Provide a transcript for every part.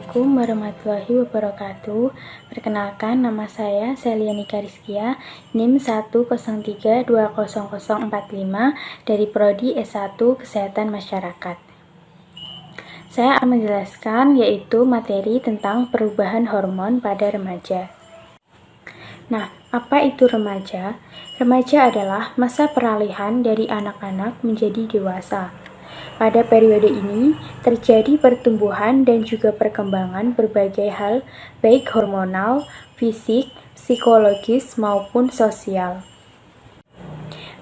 Assalamualaikum warahmatullahi wabarakatuh. Perkenalkan, nama saya Seliani Kariskia, NIM 103200045 dari Prodi S1 Kesehatan Masyarakat. Saya akan menjelaskan yaitu materi tentang perubahan hormon pada remaja. Nah, apa itu remaja? Remaja adalah masa peralihan dari anak-anak menjadi dewasa. Pada periode ini, terjadi pertumbuhan dan juga perkembangan berbagai hal, baik hormonal, fisik, psikologis, maupun sosial.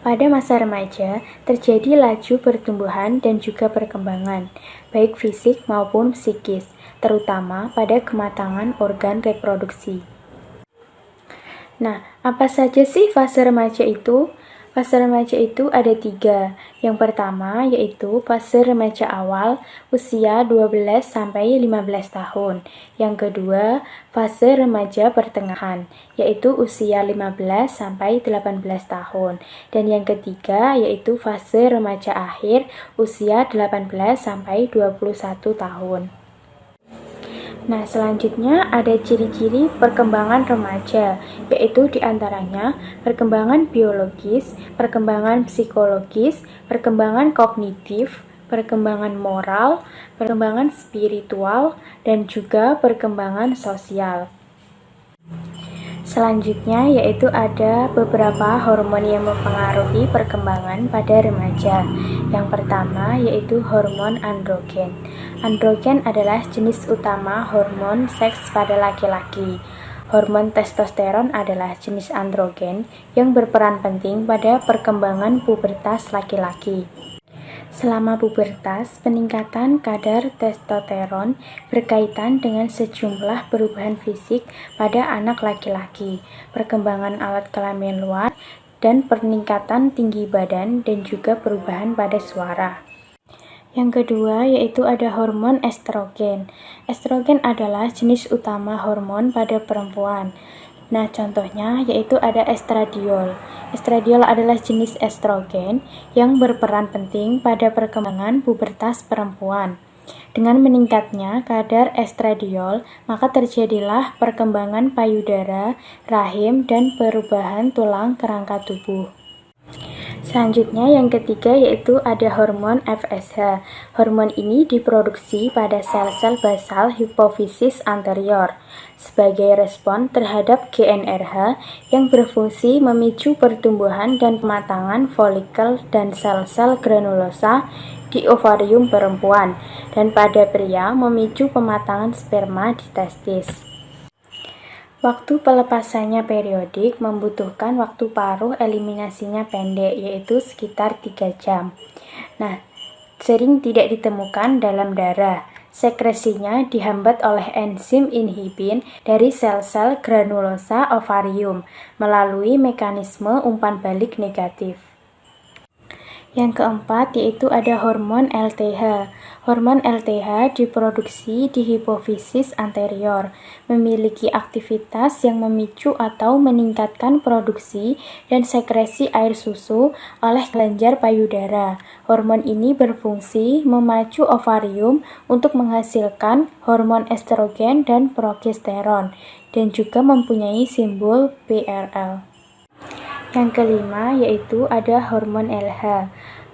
Pada masa remaja, terjadi laju pertumbuhan dan juga perkembangan, baik fisik maupun psikis, terutama pada kematangan organ reproduksi. Nah, apa saja sih fase remaja itu? Fase remaja itu ada 3. Yang pertama yaitu fase remaja awal usia 12-15 tahun. Yang kedua, fase remaja pertengahan yaitu usia 15-18 tahun. Dan yang ketiga yaitu fase remaja akhir usia 18-21 tahun. Nah, selanjutnya ada ciri-ciri perkembangan remaja, yaitu diantaranya perkembangan biologis, perkembangan psikologis, perkembangan kognitif, perkembangan moral, perkembangan spiritual, dan juga perkembangan sosial. Selanjutnya yaitu ada beberapa hormon yang mempengaruhi perkembangan pada remaja. Yang pertama yaitu hormon androgen. Androgen adalah jenis utama hormon seks pada laki-laki. Hormon testosteron adalah jenis androgen yang berperan penting pada perkembangan pubertas laki-laki. Selama pubertas, peningkatan kadar testosteron berkaitan dengan sejumlah perubahan fisik pada anak laki-laki, perkembangan alat kelamin luar, dan peningkatan tinggi badan dan juga perubahan pada suara. Yang kedua yaitu ada hormon estrogen. Estrogen adalah jenis utama hormon pada perempuan. Nah, contohnya yaitu ada estradiol. Estradiol adalah jenis estrogen yang berperan penting pada perkembangan pubertas perempuan. Dengan meningkatnya kadar estradiol, maka terjadilah perkembangan payudara, rahim, dan perubahan tulang kerangka tubuh. Selanjutnya yang ketiga yaitu ada hormon FSH. Hormon ini diproduksi pada sel-sel basal hipofisis anterior sebagai respon terhadap GnRH yang berfungsi memicu pertumbuhan dan pematangan folikel dan sel-sel granulosa di ovarium perempuan, dan pada pria memicu pematangan sperma di testis. Waktu pelepasannya periodik, membutuhkan waktu paruh eliminasinya pendek, yaitu sekitar 3 jam. Nah, sering tidak ditemukan dalam darah. Sekresinya dihambat oleh enzim inhibin dari sel-sel granulosa ovarium melalui mekanisme umpan balik negatif. Yang keempat yaitu ada hormon LTH. Hormon LTH diproduksi di hipofisis anterior, memiliki aktivitas yang memicu atau meningkatkan produksi dan sekresi air susu oleh kelenjar payudara. Hormon ini berfungsi memacu ovarium untuk menghasilkan hormon estrogen dan progesteron, dan juga mempunyai simbol PRL. Yang kelima yaitu ada hormon LH.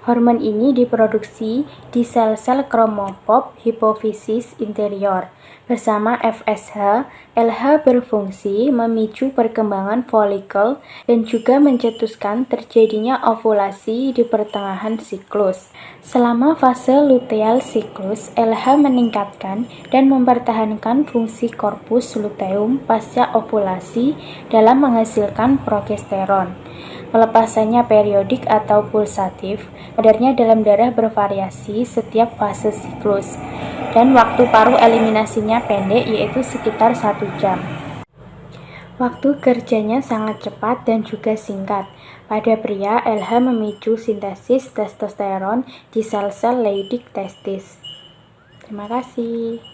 Hormon ini diproduksi di sel-sel kromofоб hipofisis interior. Bersama FSH, LH berfungsi memicu perkembangan folikel dan juga mencetuskan terjadinya ovulasi di pertengahan siklus. Selama fase luteal siklus, LH meningkatkan dan mempertahankan fungsi korpus luteum pasca ovulasi dalam menghasilkan progesteron. Pelepasannya periodik atau pulsatif, kadarnya dalam darah bervariasi setiap fase siklus, dan waktu paruh eliminasinya pendek yaitu sekitar 1 jam. Waktu kerjanya sangat cepat dan juga singkat. Pada pria, LH memicu sintesis testosteron di sel-sel Leydig testis. Terima kasih.